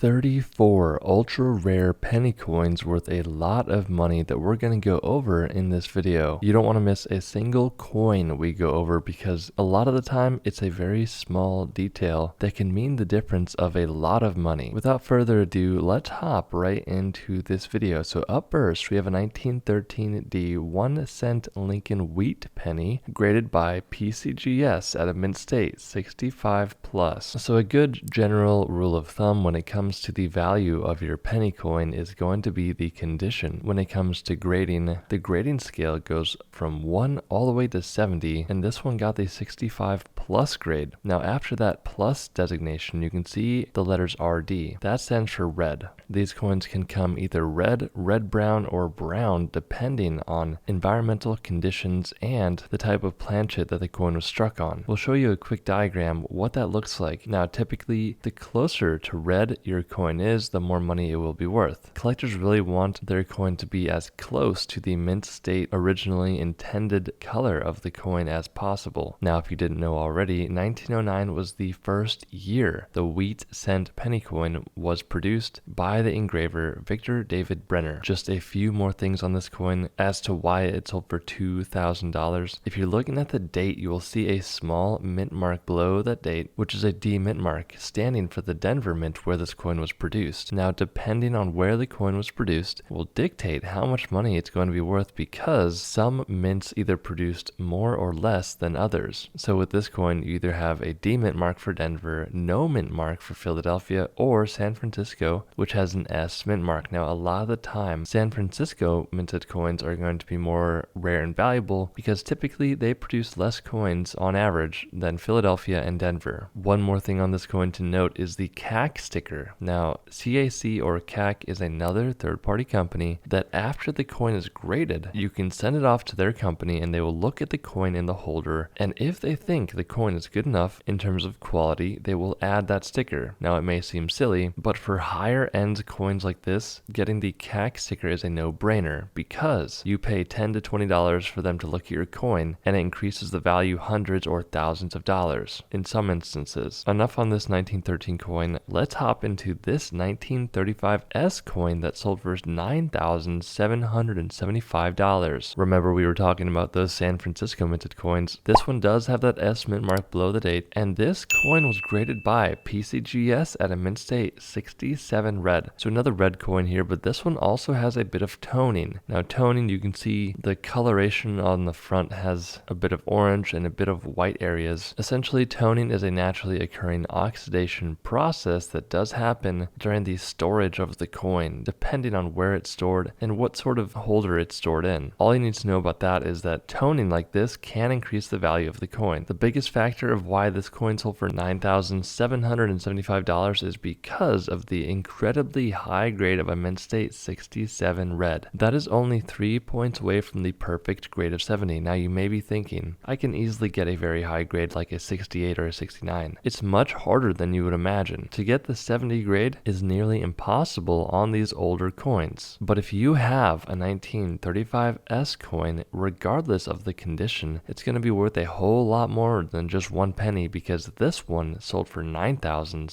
34 ultra rare penny coins worth a lot of money that we're going to go over in this video. You don't want to miss a single coin we go over because a lot of the time it's a very small detail that can mean the difference of a lot of money. Without further ado, let's hop right into this video. So up first, we have a 1913D 1 cent Lincoln wheat penny graded by PCGS at a mint state 65 plus. So a good general rule of thumb when it comes to the value of your penny coin is going to be the condition. When it comes to grading, the grading scale goes from 1 all the way to 70, and this one got the 65 plus grade. Now after that plus designation, you can see the letters RD. That stands for red. These coins can come either red, red-brown, or brown depending on environmental conditions and the type of planchet that the coin was struck on. We'll show you a quick diagram what that looks like. Now typically, the closer to red your coin is, the more money it will be worth. Collectors really want their coin to be as close to the mint state originally intended color of the coin as possible. Now if you didn't know already, 1909 was the first year the wheat cent penny coin was produced by the engraver Victor David Brenner. Just a few more things on this coin as to why it sold for $2,000. If you're looking at the date, you will see a small mint mark below that date, which is a D mint mark standing for the Denver mint where this coin was produced. Now depending on where the coin was produced will dictate how much money it's going to be worth, because some mints either produced more or less than others. So with this coin, you either have a D mint mark for Denver, no mint mark for Philadelphia, or San Francisco, which has an S mint mark. Now a lot of the time, San Francisco minted coins are going to be more rare and valuable because typically they produce less coins on average than Philadelphia and Denver. One more thing on this coin to note is the CAC sticker. Now CAC or CAC is another third-party company that after the coin is graded, you can send it off to their company and they will look at the coin in the holder, and if they think the coin is good enough in terms of quality, they will add that sticker. Now it may seem silly, but for higher end coins like this, getting the CAC sticker is a no-brainer because you pay $10 to $20 for them to look at your coin and it increases the value hundreds or thousands of dollars in some instances. Enough on this 1913 coin, let's hop into this 1935S coin that sold for $9,775. Remember we were talking about those San Francisco minted coins. This one does have that S mint mark below the date, and this coin was graded by PCGS at a mint state 67 red. So another red coin here, but this one also has a bit of toning. Now toning, you can see the coloration on the front has a bit of orange and a bit of white areas. Essentially, toning is a naturally occurring oxidation process that does happen during the storage of the coin, depending on where it's stored and what sort of holder it's stored in. All you need to know about that is that toning like this can increase the value of the coin. The biggest factor of why this coin sold for $9,775 is because of the incredibly high grade of a mint state 67 red. That is only 3 points away from the perfect grade of 70. Now you may be thinking, I can easily get a very high grade like a 68 or a 69. It's much harder than you would imagine. To get the 70 grade is nearly impossible on these older coins. But if you have a 1935S coin, regardless of the condition, it's going to be worth a whole lot more than just 1 penny, because this one sold for $9,775.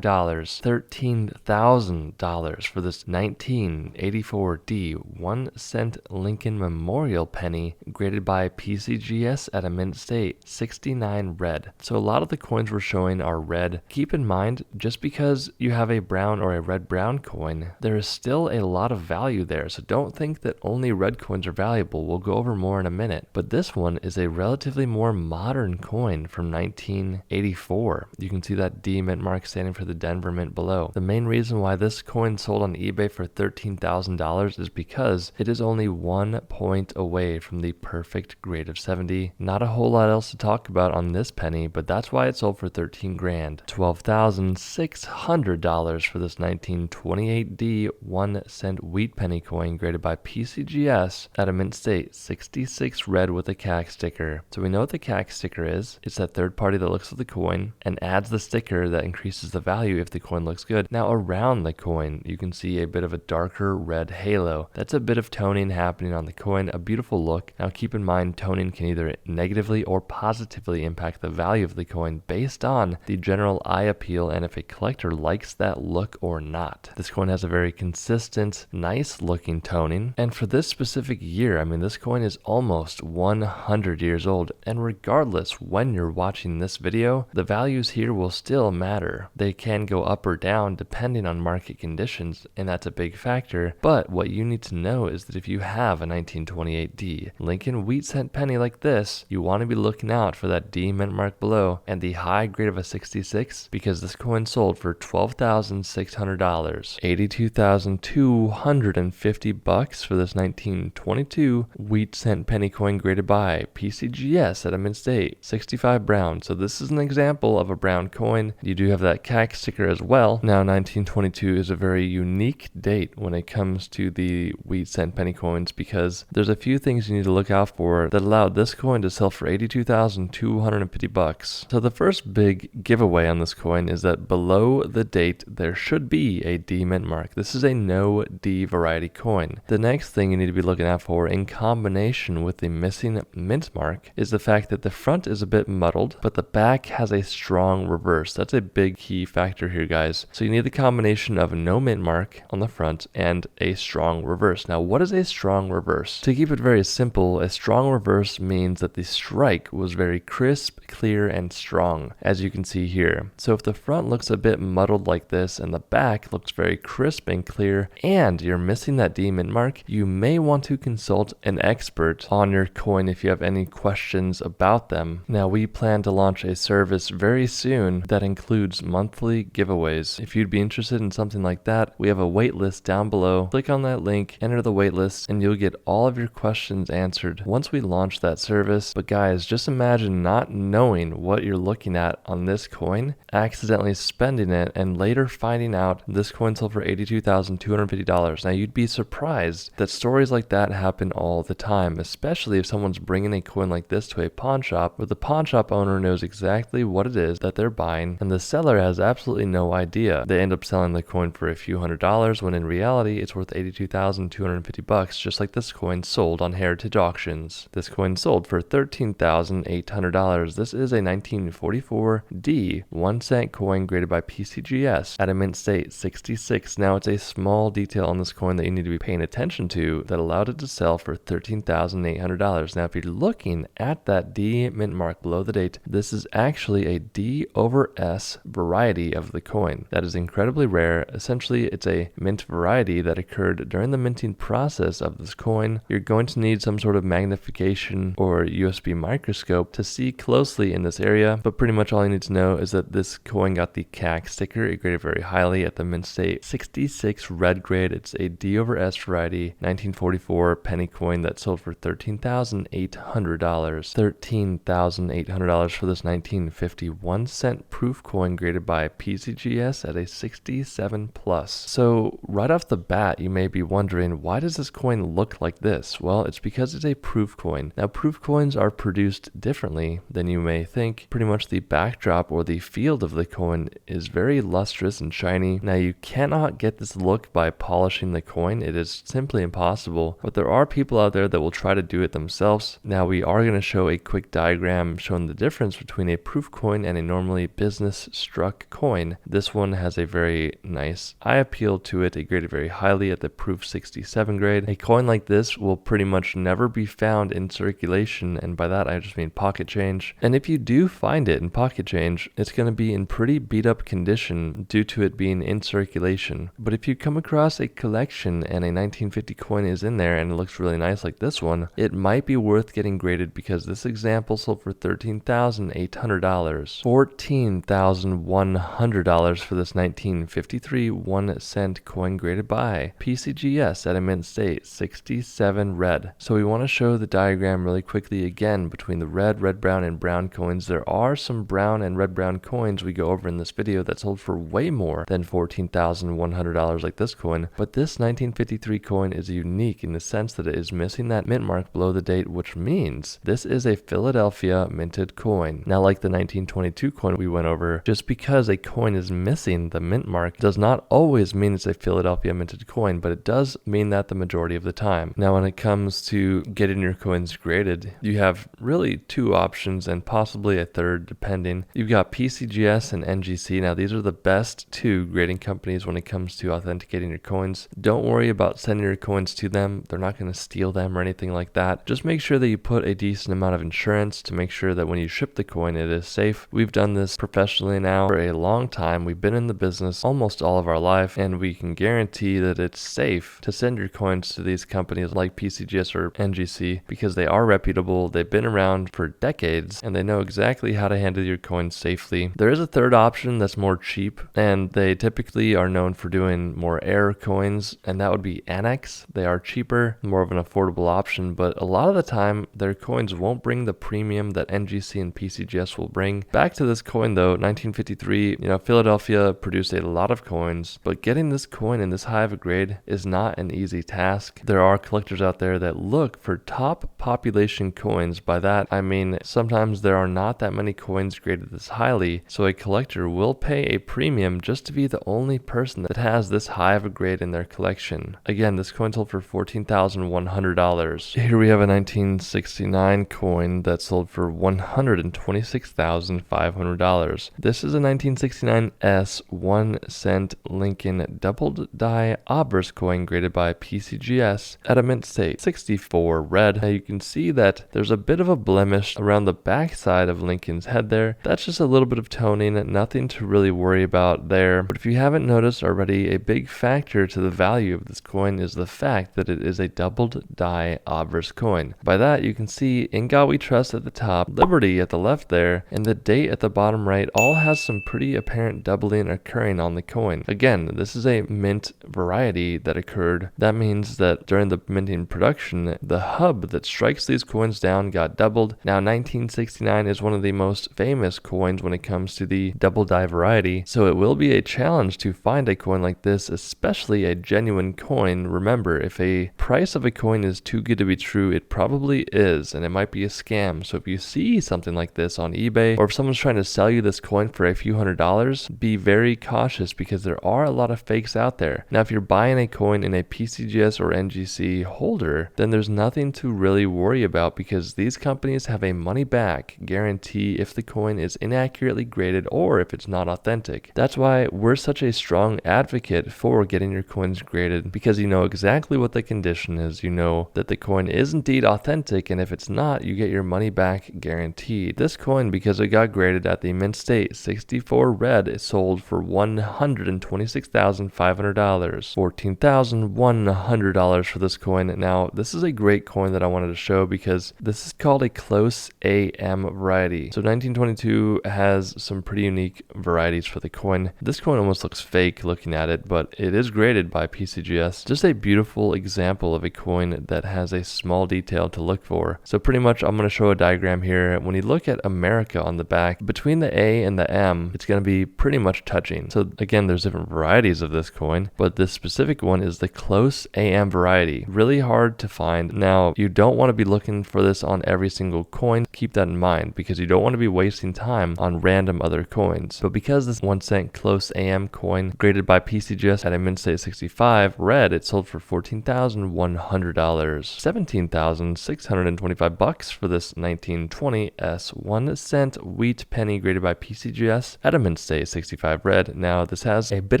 $13,000 for this 1984D 1 cent Lincoln Memorial penny graded by PCGS at a mint state 69 red. So a lot of the coins we're showing are red. Keep in mind, just because you have a brown or a red-brown coin, there is still a lot of value there. So don't think that only red coins are valuable. We'll go over more in a minute. But this one is a relatively more modern coin from 1984. You can see that D mint mark standing for the Denver mint below. The main reason why this coin sold on eBay for $13,000 is because it is only 1 point away from the perfect grade of 70. Not a whole lot else to talk about on this penny, but that's why it sold for 13 grand. $12,600 for this 1928D 1 cent wheat penny coin graded by PCGS at a mint state 66 red with a CAC sticker. So we know what the CAC sticker is. It's that third party that looks at the coin and adds the sticker that increases the value if the coin looks good. Now around the coin, you can see a bit of a darker red halo. That's a bit of toning happening on the coin, a beautiful look. Now keep in mind, toning can either negatively or positively impact the value of the coin based on the general eye appeal and if a collector likes that look or not. This coin has a very consistent, nice looking toning, and for this specific year, I mean, this coin is almost 100 years old, and regardless when you're watching this video, the values here will still matter. They can go up or down depending on market conditions, and that's a big factor, but what you need to know is that if you have a 1928D Lincoln wheat cent penny like this, you want to be looking out for that D mint mark below and the high grade of a 66, because this coin sold for $12,600, $82,250 for this 1922 wheat cent penny coin graded by PCGS at a mint state, 65 brown. So this is an example of a brown coin. You do have that CAC sticker as well. Now 1922 is a very unique date when it comes to the wheat cent penny coins, because there's a few things you need to look out for that allowed this coin to sell for $82,250. So the first big giveaway on this coin is that below the date there should be a D mint mark. This is a no D variety coin. The next thing you need to be looking out for, in combination with the missing mint mark, is the fact that the front is a bit muddled, but the back has a strong reverse. That's a big key factor here, guys. So you need the combination of a no mint mark on the front and a strong reverse. Now, what is a strong reverse? To keep it very simple, a strong reverse means that the strike was very crisp, clear, and strong, as you can see here. So if the front looks a bit muddled like this and the back looks very crisp and clear, and you're missing that D mint mark, you may want to consult an expert on your coin if you have any questions about them. Now, we plan to launch a service very soon that includes monthly giveaways. If you'd be interested in something like that, we have a wait list down below. Click on that link, enter the wait list, and you'll get all of your questions answered once we launch that service. But guys, just imagine not knowing what you're looking at on this coin, accidentally spending it, and later finding out this coin sold for $82,250. Now, you'd be surprised that stories like that happen all the time, especially if someone's bringing a coin like this to a pawn shop where the pawn shop owner knows exactly what it is that they're buying and the seller has absolutely no idea. They end up selling the coin for a few $100s when in reality it's worth $82,250, just like this coin sold on Heritage Auctions. This coin sold for $13,800. This is a 1944 D 1 cent coin graded by PCGS at a mint state, 66. Now, it's a small detail on this coin that you need to be paying attention to that allowed it to sell for $13,800. Now, if you're looking at that D mint mark below the date, this is actually a D over S variety of the coin. That is incredibly rare. Essentially, it's a mint variety that occurred during the minting process of this coin. You're going to need some sort of magnification or USB microscope to see closely in this area, but pretty much all you need to know is that this coin got the CAC sticker. It graded very highly at the mint state, 66 red grade. It's a D over S variety, 1944 penny coin that sold for $13,800. $13,800 for this 1951 cent proof coin graded by PCGS at a 67 plus. So right off the bat, you may be wondering, why does this coin look like this? Well, it's because it's a proof coin. Now, proof coins are produced differently than you may think. Pretty much the backdrop or the field of the coin is very lustrous and shiny. Now, you cannot get this look by polishing the coin. It is simply impossible, but there are people out there that will try to do it themselves. Now, we are going to show a quick diagram showing the difference between a proof coin and a normally business struck coin. This one has a very nice eye appeal to it. It graded very highly at the proof 67 grade. A coin like this will pretty much never be found in circulation, and by that I just mean pocket change. And if you do find it in pocket change, it's going to be in pretty beat up condition due to it being in circulation. But if you come across a collection and a 1950 coin is in there and it looks really nice like this one, it might be worth getting graded, because this example sold for $13,800. $14,100 for this 1953 1 cent coin graded by PCGS at a mint state, 67 red. So we want to show the diagram really quickly again between the red, brown, and brown coins. There are some brown and brown coins we go over in this video that sold for way more than $14,100 like this coin, but this 1953 coin is unique in the sense that it is missing that mint mark below the date, which means this is a Philadelphia minted coin. Now, like the 1922 coin we went over, just because a coin is missing the mint mark does not always mean it's a Philadelphia minted coin, but it does mean that the majority of the time. Now, when it comes to getting your coins graded, you have really two options and possibly a third depending. You've got PCGS and NGC. Now, these are the best two grading companies when it comes to authenticating your coins. Don't worry about sending your coins to them. They're not going to steal them or anything like that. Just make sure that you put a decent amount of insurance to make sure that when you ship the coin, it is safe. We've done this professionally now for a long time. We've been in the business almost all of our life, and we can guarantee that it's safe to send your coins to these companies like PCGS or NGC because they are reputable. They've been around for decades and they know exactly how to handle your coins safely. There is a third option that's more cheap, and they typically are known for doing more air coins, and that would be Annex. They are cheaper, more of an affordable option, but a lot of the time their coins won't bring the premium that NGC and PCGS will bring. Back to this coin though, 1953, Philadelphia produced a lot of coins, but getting this coin in this high of a grade is not an easy task. There are collectors out there that look for top population coins. By that, I mean sometimes there are not that many coins graded this highly, so a collector will pay a premium just to be the only person that has this high of a grade in their collection. Again, this coin sold for $14,100. Here we have a 1969 coin that sold for $126,500. This is a 1969 S 1 cent Lincoln doubled die obverse coin graded by PCGS at a mint state 64 red. Now you can see that there's a bit of a blemish around the back side of Lincoln's head there. That's just a little bit of toning, nothing to really worry about there. But if you haven't noticed already, a big factor to the value of this coin is the fact that it is a doubled die obverse coin. By that you can see In God We Trust at the top, Liberty at the left there, and the date at the bottom right all has some pretty apparent doubling occurring on the coin. Again, this is a mint variety that occurred. That means that during the minting production, the hub that strikes these coins down got doubled. Now 1969 is one of the most famous coins when it comes to the double die variety, so it will be a challenge to find a coin like this, especially a genuine coin. Remember, if a price of a coin is too good to be true, it probably is, and it might be a scam. So if you see something like this on eBay, or if someone's trying to sell you this coin for a few $100s, be very cautious because there are a lot of fakes out there. Now if you're buying a coin in a PCGS or NGC holder, then there's nothing to really worry about because these companies have a money back guarantee if the coin is inaccurately graded or if it's not authentic. That's why we're such a strong advocate for getting your coins graded, because you know exactly what the condition is. You know that the coin is indeed authentic, and if it's not, you get your money back guaranteed. This coin, because it got graded at the mint state 64 red, it sold for $126,500. $14,100 for this coin. Now this is a great coin that I wanted to show because this is called a close AM variety. So 1922 has some pretty unique varieties for the coin. This coin almost looks fake looking at it, but it is graded by PCGS. Just a beautiful example of a coin that has a small detail to look for. So pretty much I'm going to show a diagram here. When you look at America on the back, between the A and the M, it's going to be pretty much touching. So again, there's different varieties of this coin, but this specific one is the close AM variety. Really hard to find. Now, you don't want to be looking for this on every single coin. Keep that in mind because you don't want to be wasting time on random other coins. But because this 1 cent close AM coin graded by PCGS at a mint state 65 red, it sold for $14,100. $17,625 for this 1920 S 1 cent wheat penny graded by PCGS at a mint state 65 red. Now this has a bit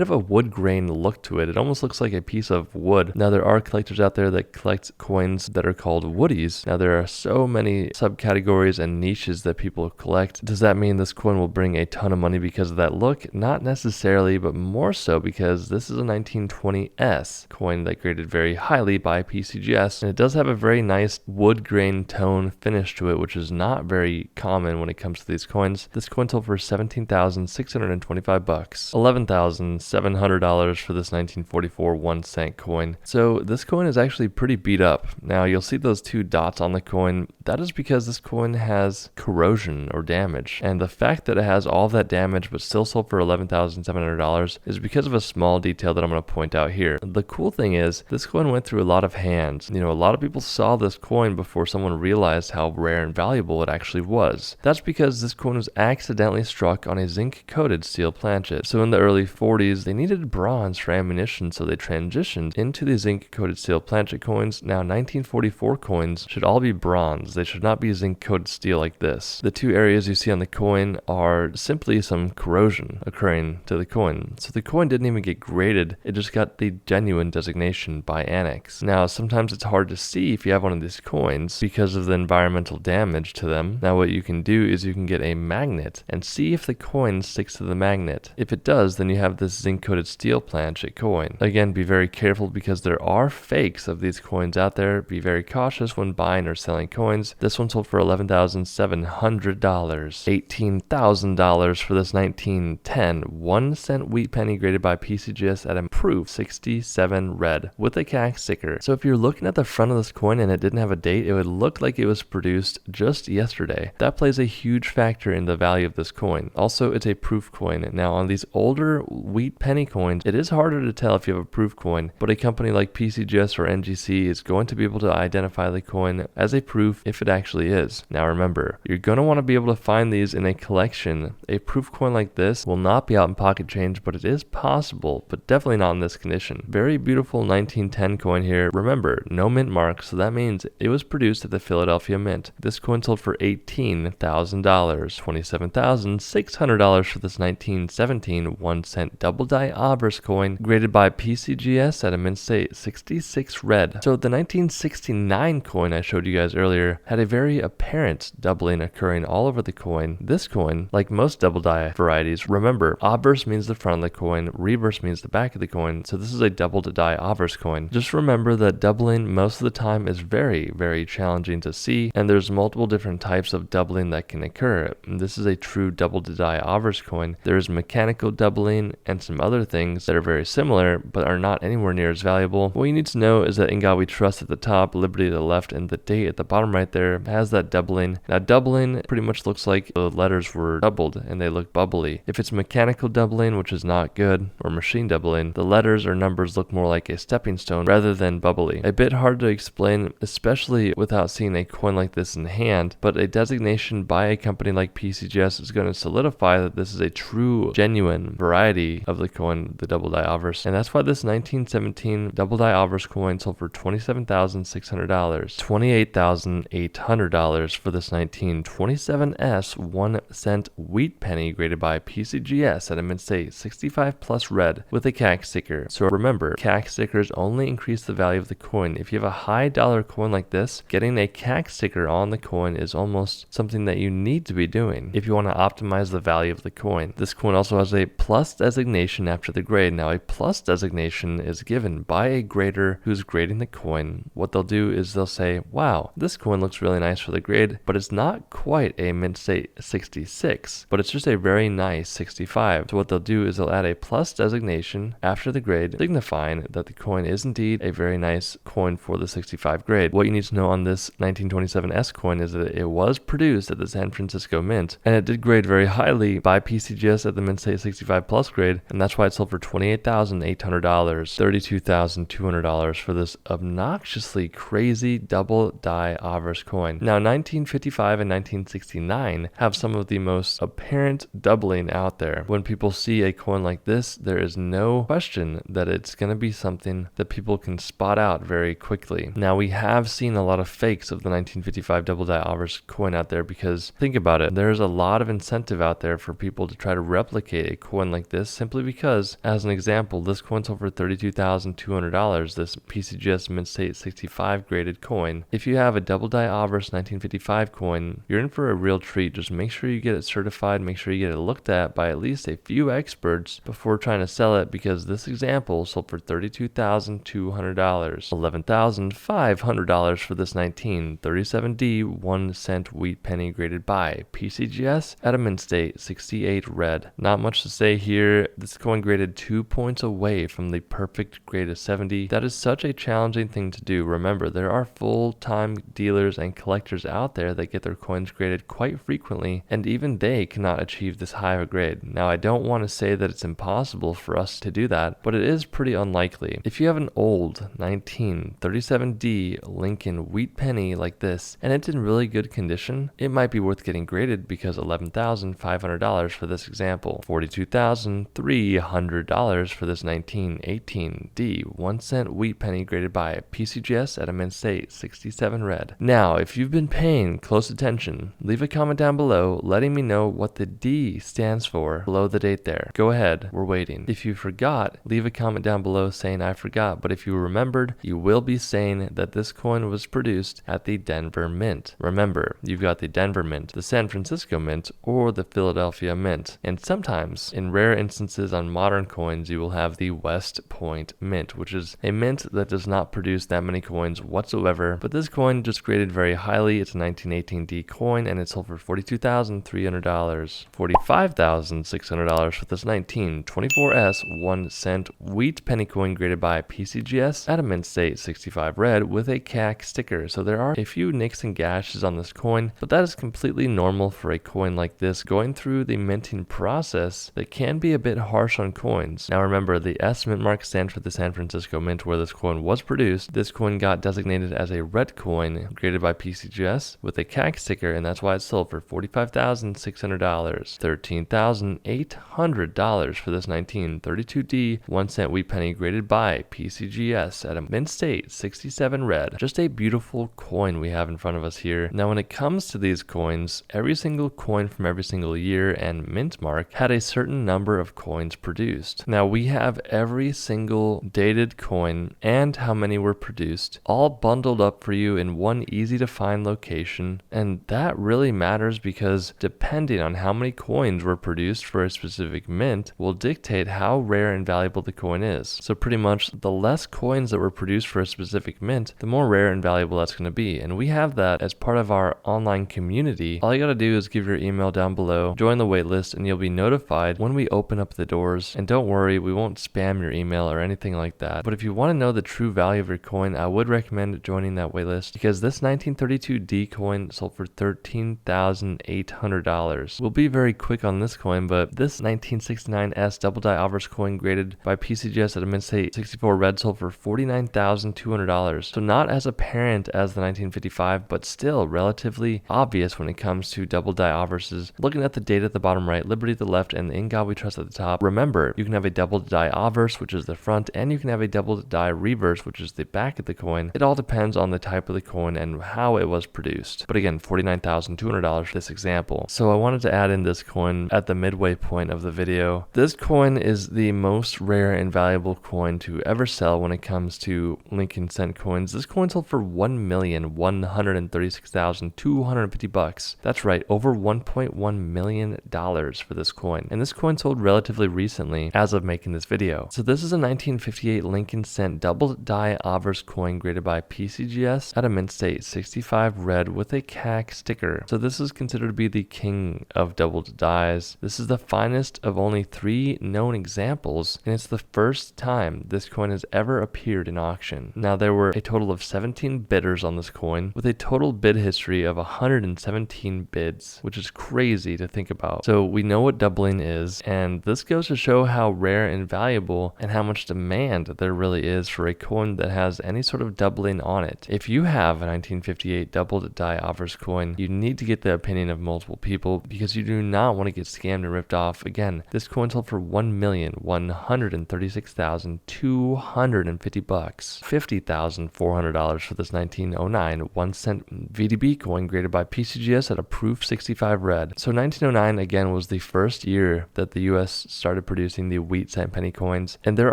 of a wood grain look to it. It almost looks like a piece of wood. Now there are collectors out there that collect coins that are called woodies. Now there are so many subcategories and niches that people collect. Does that mean this coin will bring a ton of money because of that look? Not necessarily, but more so because this is a 1920 S coin that graded very highly by PCGS, and it does have a very nice wood grain tone finish to it, which is not very common when it comes to these coins. This coin sold for $17,625, $11,700 for this 1944 1 cent coin. So this coin is actually pretty beat up. Now you'll see those two dots on the coin. That is because this coin has corrosion or damage, and the fact that it has all that damage but still sold for $11,700 is because of a small detail that I'm going to point out here. The cool thing is this coin went through a lot of hands. A lot of people saw this coin before someone realized how rare and valuable it actually was. That's because this coin was accidentally struck on a zinc coated steel planchet. So in the early 40s they needed bronze for ammunition, so they transitioned into the zinc coated steel planchet coins. Now 1944 coins should all be bronze. They should not be zinc coated steel like this. The two areas you see on the coin are simply some some corrosion occurring to the coin. So the coin didn't even get graded, it just got the genuine designation by Annex. Now, sometimes it's hard to see if you have one of these coins because of the environmental damage to them. Now, what you can do is you can get a magnet and see if the coin sticks to the magnet. If it does, then you have this zinc-coated steel planchet coin. Again, be very careful because there are fakes of these coins out there. Be very cautious when buying or selling coins. This one sold for $11,700. $18,000 for this 1910 1 cent wheat penny graded by PCGS at improved 67 red with a CAC sticker. So if you're looking at the front of this coin and it didn't have a date, it would look like it was produced just yesterday. That plays a huge factor in the value of this coin. Also, it's a proof coin. Now, on these older wheat penny coins, it is harder to tell if you have a proof coin, but a company like PCGS or NGC is going to be able to identify the coin as a proof if it actually is. Now remember, you're going to want to be able to find these in a collection. A proof coin like this will not be out in pocket change, but it is possible, but definitely not in this condition. Very beautiful 1910 coin here. Remember, no mint mark, so that means it was produced at the Philadelphia Mint. This coin sold for $18,000, $27,600 for this 1917 1 cent double die obverse coin graded by PCGS at a mint state 66 red. So the 1969 coin I showed you guys earlier had a very apparent doubling occurring all over the coin. This coin, like most double die varieties, remember, obverse means the front of the coin, reverse means the back of the coin, so this is a double die obverse coin. Just remember that doubling most of the time is very, very challenging to see, and there's multiple different types of doubling that can occur. This is a true double die obverse coin. There's mechanical doubling and some other things that are very similar, but are not anywhere near as valuable. What you need to know is that In God We Trust at the top, Liberty at the left, and the date at the bottom right there has that doubling. Now, doubling pretty much looks like the letters were doubled and they look bubbly. If it's mechanical doubling, which is not good, or machine doubling, the letters or numbers look more like a stepping stone rather than bubbly. A bit hard to explain, especially without seeing a coin like this in hand, but a designation by a company like PCGS is going to solidify that this is a true, genuine variety of the coin, the double die obverse. And that's why this 1917 double die obverse coin sold for $27,600, $28,800 for this 1927S 1 cent wheat penny graded by PCGS at a mint state 65 plus red with a CAC sticker. So remember, CAC stickers only increase the value of the coin. If you have a high dollar coin like this, getting a CAC sticker on the coin is almost something that you need to be doing if you want to optimize the value of the coin. This coin also has a plus designation after the grade. Now, a plus designation is given by a grader who's grading the coin. What they'll do is they'll say, wow, this coin looks really nice for the grade, but it's not quite a mint state 66, but it's just a very nice 65. So what they'll do is they'll add a plus designation after the grade, signifying that the coin is indeed a very nice coin for the 65 grade. What you need to know on this 1927S coin is that it was produced at the San Francisco Mint, and it did grade very highly by PCGS at the mint state 65 plus grade, and that's why it sold for $28,800, $32,200 for this obnoxiously crazy double die obverse coin. Now, 1955 and 1969 have some of the most apparent doubling out there. When people see a coin like this, there is no question that it's going to be something that people can spot out very quickly. Now, we have seen a lot of fakes of the 1955 double die obverse coin out there because, think about it, there's a lot of incentive out there for people to try to replicate a coin like this simply because, as an example, this coin sold for $32,200, this PCGS mint state 65 graded coin. If you have a double die obverse 1955 coin, you're in for a real treat. Just make sure you get it certified, make sure you get it looked at by at least a few experts before trying to sell it, because this example sold for $32,200, $11,500 for this 1937D 1 cent wheat penny graded by PCGS at a mint state 68 red. Not much to say here. This coin graded 2 points away from the perfect grade of 70. That is such a challenging thing to do. Remember, there are full-time dealers and collectors out there that get their coins graded quite frequently, and even they cannot achieve this high of a grade. Now, I don't want to say that it's impossible for us to do that, but it is pretty unlikely. If you have an old 1937D Lincoln wheat penny like this, and it's in really good condition, it might be worth getting graded because $11,500 for this example, $42,300 for this 1918D 1 cent wheat penny graded by PCGS at a mint state 67 red. Now, if you've been paying close attention, leave a comment down below letting me know what the D VDB stands for below the date there. Go ahead, we're waiting. If you forgot, leave a comment down below saying I forgot, but if you remembered, you will be saying that this coin was produced at the Denver Mint. Remember, you've got the Denver Mint, the San Francisco Mint, or the Philadelphia Mint. And sometimes, in rare instances on modern coins, you will have the West Point Mint, which is a mint that does not produce that many coins whatsoever, but this coin just graded very highly. It's a 1918D coin, and it sold for $42,300, $45,600 for this 1924S 1 cent wheat penny coin graded by PCGS at a mint state 65 red with a CAC sticker. So there are a few nicks and gashes on this coin, but that is completely normal for a coin like this going through the minting process that can be a bit harsh on coins. Now remember, the S mint mark stands for the San Francisco Mint where this coin was produced. This coin got designated as a red coin graded by PCGS with a CAC sticker, and that's why it sold for $45,600, $13,800 for this 1932D 1 cent wheat penny graded by PCGS at a mint state 67 red. Just a beautiful coin we have in front of us here. Now when it comes to these coins, every single coin from every single year and mint mark had a certain number of coins produced. Now we have every single dated coin and how many were produced all bundled up for you in one easy to find location, and that really matters because depending on how many coins were produced for a specific mint will dictate how rare and valuable the coin is. So pretty much the less coins that were produced for a specific mint, the more rare and valuable that's going to be, and we have that as part of our online community. All you got to do is give your email down below, join the waitlist, and you'll be notified when we open up the doors. And don't worry, we won't spam your email or anything like that, but if you want to know the true value of your coin, I would recommend joining that waitlist because this 1932D coin sold for $13,800. We'll be very quick on this coin, but this 1969S double die obverse coin graded by PCGS at a mint state 64 red sold for $49,200. So not as apparent as the 1955, but still relatively obvious when it comes to double die obverses. Looking at the date at the bottom right, Liberty at the left, and In God We Trust at the top. Remember, you can have a double die obverse, which is the front, and you can have a double die reverse, which is the back of the coin. It all depends on the type of the coin and how it was produced. But again, $49,200 for this example. So I wanted to add in this coin at the midway point of the video. This coin is the most rare and valuable coin to ever sell when it comes to Lincoln cent coins. This coin sold for $1,136,250. That's right, over $1.1 million for this coin. And this coin sold relatively recently as of making this video. So this is a 1958 Lincoln cent double die obverse coin graded by PCGS at a mint state 65 red with a CAC sticker. So this is considered to be the king of double dies. This is the finest of only 3 known examples, and it's the first time this coin has ever appeared in auction. Now there were a total of 17 bidders on this coin with a total bid history of 117 bids, which is crazy to think about. So we know what doubling is, and this goes to show how rare and valuable and how much demand there really is for a coin that has any sort of doubling on it. If you have a 1958 double die obverse coin, you need to get the opinion of multiple people because you do not want to get scammed and ripped off. Again, this coin sold for $1,136,250, $50,400 for this 1909 1 cent VDB coin graded by PCGS at a proof 65 red. So 1909 again was the first year that the US started producing the wheat cent penny coins, and there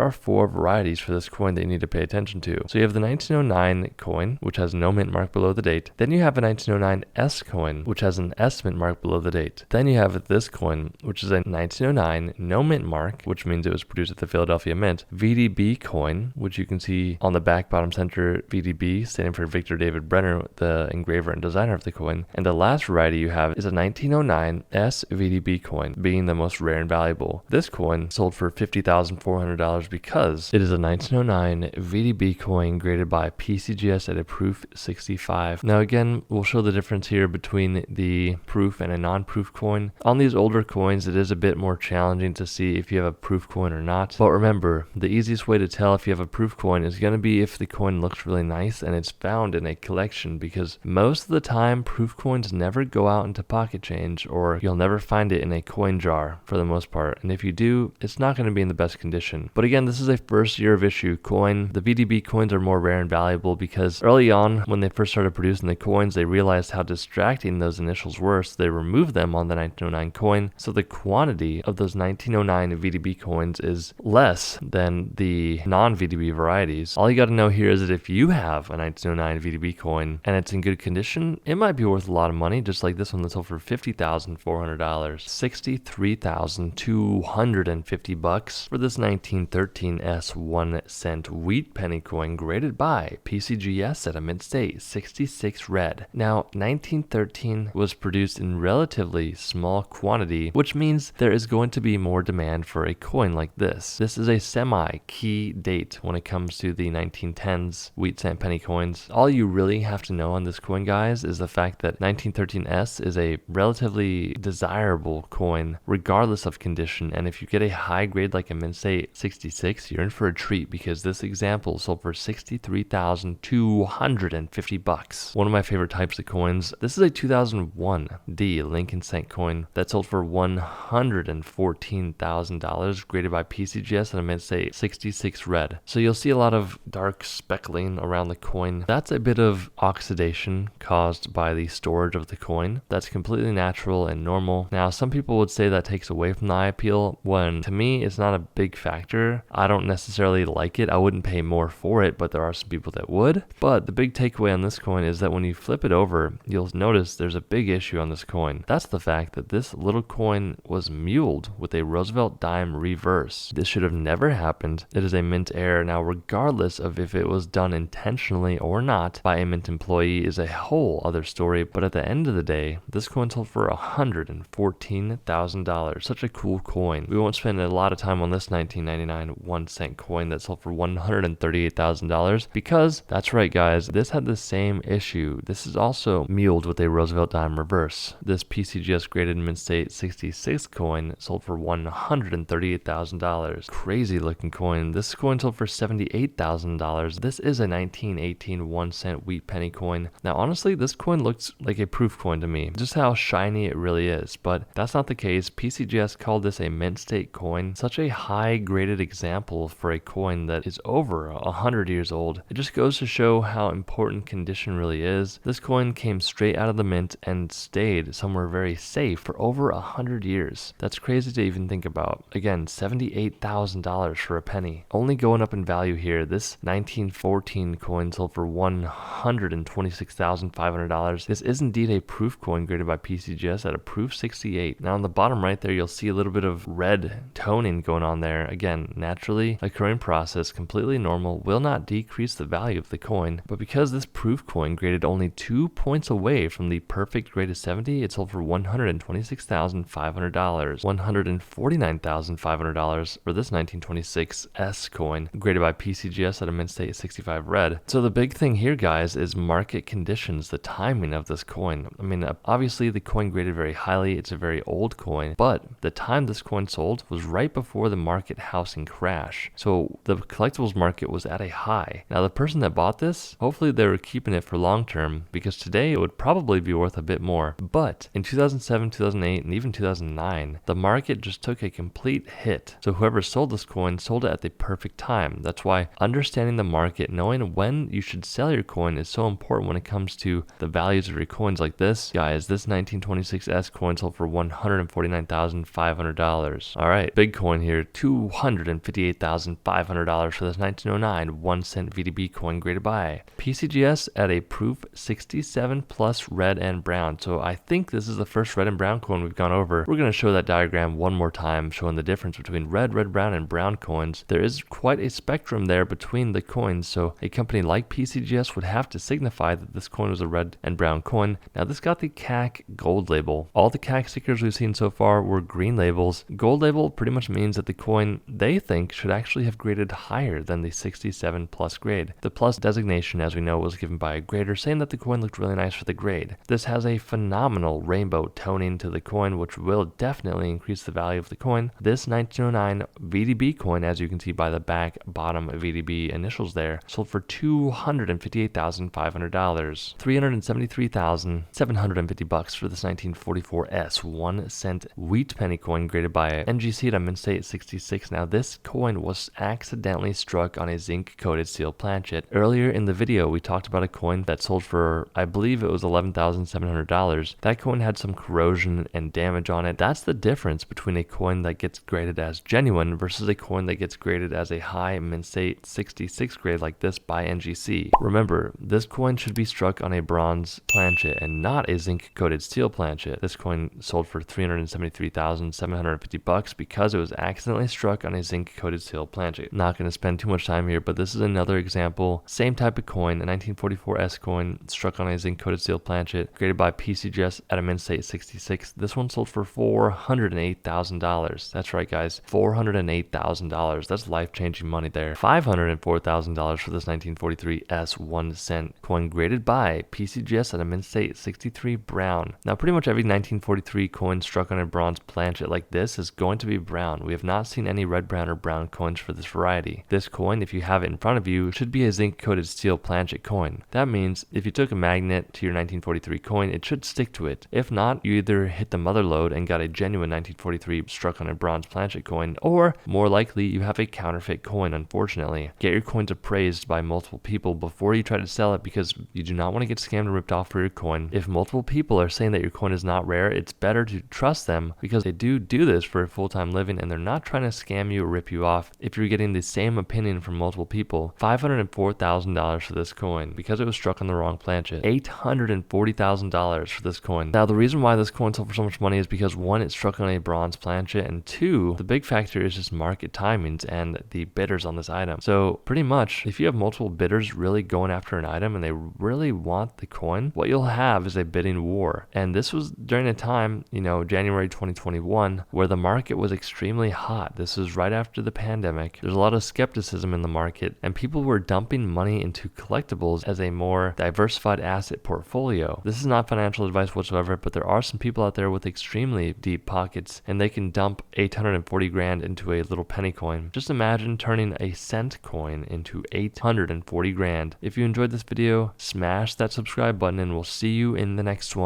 are 4 varieties for this coin that you need to pay attention to. So you have the 1909 coin, which has no mint mark below the date. Then you have a 1909 S coin, which has an S mint mark below the date. Then you have this coin, which is a 1909 no mint mark, which means it was produced at the Philadelphia Mint. VDB coin, which you can see on the back bottom center, VDB standing for Victor David Brenner, the engraver and designer of the coin. And the last variety you have is a 1909 S VDB coin, being the most rare and valuable. This coin sold for $50,400 because it is a 1909 VDB coin graded by PCGS at a proof 65. Now again, we'll show the difference here between the proof and a non-proof coin. On these older coins, it is a bit more challenging to see if you have a proof coin or not. But remember, the easiest way to tell if you have a proof coin is going to be if the coin looks really nice and it's found in a collection, because most of the time proof coins never go out into pocket change, or you'll never find it in a coin jar for the most part. And if you do, it's not going to be in the best condition. But again, this is a first year of issue coin. The VDB coins are more rare and valuable because early on when they first started producing the coins, they realized how distracting those initials were, so they removed them on the 1909 1909 coin, so the quantity of those 1909 VDB coins is less than the non-VDB varieties. All you got to know here is that if you have a 1909 VDB coin and it's in good condition, it might be worth a lot of money, just like this one that sold for $50,400. $63,250 for this 1913 S 1 cent wheat penny coin graded by PCGS at a mint state 66 red. Now, 1913 was produced in relatively small quantity, which means there is going to be more demand for a coin like this. This is a semi-key date when it comes to the 1910s wheat cent penny coins. All you really have to know on this coin, guys, is the fact that 1913S is a relatively desirable coin regardless of condition, and if you get a high grade like a mint state 66, you're in for a treat because this example sold for $63,250. One of my favorite types of coins. This is a 2001 D Lincoln cent coin that sold for $114,000, graded by PCGS at a mint state 66 red. So you'll see a lot of dark speckling around the coin. That's a bit of oxidation caused by the storage of the coin. That's completely natural and normal. Now, some people would say that takes away from the eye appeal, when to me it's not a big factor. I don't necessarily like it. I wouldn't pay more for it, but there are some people that would. But the big takeaway on this coin is that when you flip it over, you'll notice there's a big issue on this coin. That's the fact that this little coin was muled with a Roosevelt dime reverse. This should have never happened. It is a mint error. Now, regardless of if it was done intentionally or not by a mint employee is a whole other story, but at the end of the day, this coin sold for $114,000. Such a cool coin. We won't spend a lot of time on this 1999 1 cent coin that sold for $138,000 because that's right, guys, this had the same issue. This is also muled with a Roosevelt dime reverse. This PCGS graded mint state 66 coin sold for $138,000. Crazy looking coin. This coin sold for $78,000. This is a 1918 1 cent wheat penny coin. Now, honestly, this coin looks like a proof coin to me, just how shiny it really is, but that's not the case. PCGS called this a mint state coin. Such a high graded example for a coin that is over 100 years old. It just goes to show how important condition really is. This coin came straight out of the mint and stayed somewhere very safe for over 100 years. That's crazy to even think about. Again, $78,000 for a penny. Only going up in value here. This 1914 coin sold for $126,500. This is indeed a proof coin graded by PCGS at a proof 68. Now on the bottom right there, you'll see a little bit of red toning going on there. Again, naturally occurring process, completely normal, will not decrease the value of the coin, but because this proof coin graded only 2 points away from the perfect grade of 70, it sold for $126,500. $149,500 for this 1926 S coin graded by PCGS at a mint state 65 red. So the big thing here, guys, is market conditions, the timing of this coin. I mean, obviously the coin graded very highly. It's a very old coin, but the time this coin sold was right before the market housing crash. So the collectibles market was at a high. Now the person that bought this, hopefully they were keeping it for long term, because today it would probably be worth a bit more. But in 2007, 2008, and even 2009, the market just took a complete hit. So whoever sold this coin sold it at the perfect time. That's why understanding the market, knowing when you should sell your coin is so important when it comes to the values of your coins like this. Guys, this 1926 S coin sold for $149,500. All right, big coin here, $258,500 for this 1909 1 cent VDB coin graded by PCGS at a proof 67 plus red and brown. So I think this is the first red and brown coin we've gone over. We're going to show that diagram one more time, showing the difference between red, brown, and brown coins. There is quite a spectrum there between the coins, so a company like PCGS would have to signify that this coin was a red and brown coin. Now this got the CAC gold label. All the CAC stickers we've seen so far were green labels. Gold label pretty much means that the coin, they think, should actually have graded higher than the 67 plus grade. The plus designation, as we know, was given by a grader saying that the coin looked really nice for the grade. This has a phenomenal rainbow toning to the coin, which will definitely increase the value of the coin. This 1909 VDB coin, as you can see by the back bottom VDB initials there, sold for $258,500. $373,750 for this 1944 S 1 cent wheat penny coin graded by NGC at a mint state 66. Now this coin was accidentally struck on a zinc coated steel planchet. Earlier in the video we talked about a coin that sold for, I believe it was $11,700. That coin had some corrosion and damage on it. That's the difference between a coin that gets graded as genuine versus a coin that gets graded as a high mint state 66 grade like this by NGC. Remember, this coin should be struck on a bronze planchet and not a zinc coated steel planchet. This coin sold for $373,750 because it was accidentally struck on a zinc coated steel planchet. Not going to spend too much time here, but this is another example. Same type of coin, a 1944 S coin struck on a zinc coated steel planchet, graded by PCGS at a mint state 66. This one sold for $408,000. That's right, guys, $408,000. That's life-changing money there. $504,000 for this 1943 S 1 cent coin, graded by PCGS at a mint state 63 brown. Now, pretty much every 1943 coin struck on a bronze planchet like this is going to be brown. We have not seen any red, brown, or brown coins for this variety. This coin, if you have it in front of you, should be a zinc-coated steel planchet coin. That means if you took a magnet to your 1943 coin, it should stick to it. If not, you either hit the mother lode and got a genuine 1943 struck on a bronze planchet coin, or more likely you have a counterfeit coin, unfortunately. Get your coins appraised by multiple people before you try to sell it, because you do not want to get scammed or ripped off for your coin. If multiple people are saying that your coin is not rare, it's better to trust them, because they do this for a full-time living and they're not trying to scam you or rip you off. If you're getting the same opinion from multiple people, $504,000 for this coin because it was struck on the wrong planchet. $840,000 for this coin. Now, the reason why this coin sold for so much money is because one, it's struck on a bronze planchet, and two, the big factor is just market timings and the bidders on this item. So pretty much, if you have multiple bidders really going after an item and they really want the coin, what you'll have is a bidding war. And this was during a time, January 2021, where the market was extremely hot. This was right after the pandemic. There's a lot of skepticism in the market, and people were dumping money into collectibles as a more diversified asset portfolio. This is not financial advice whatsoever, but there are some people out there with extremely deep pockets, and they can dump 840 grand into a little penny coin. Just imagine turning a cent coin into 840 grand. If you enjoyed this video, smash that subscribe button, and we'll see you in the next one.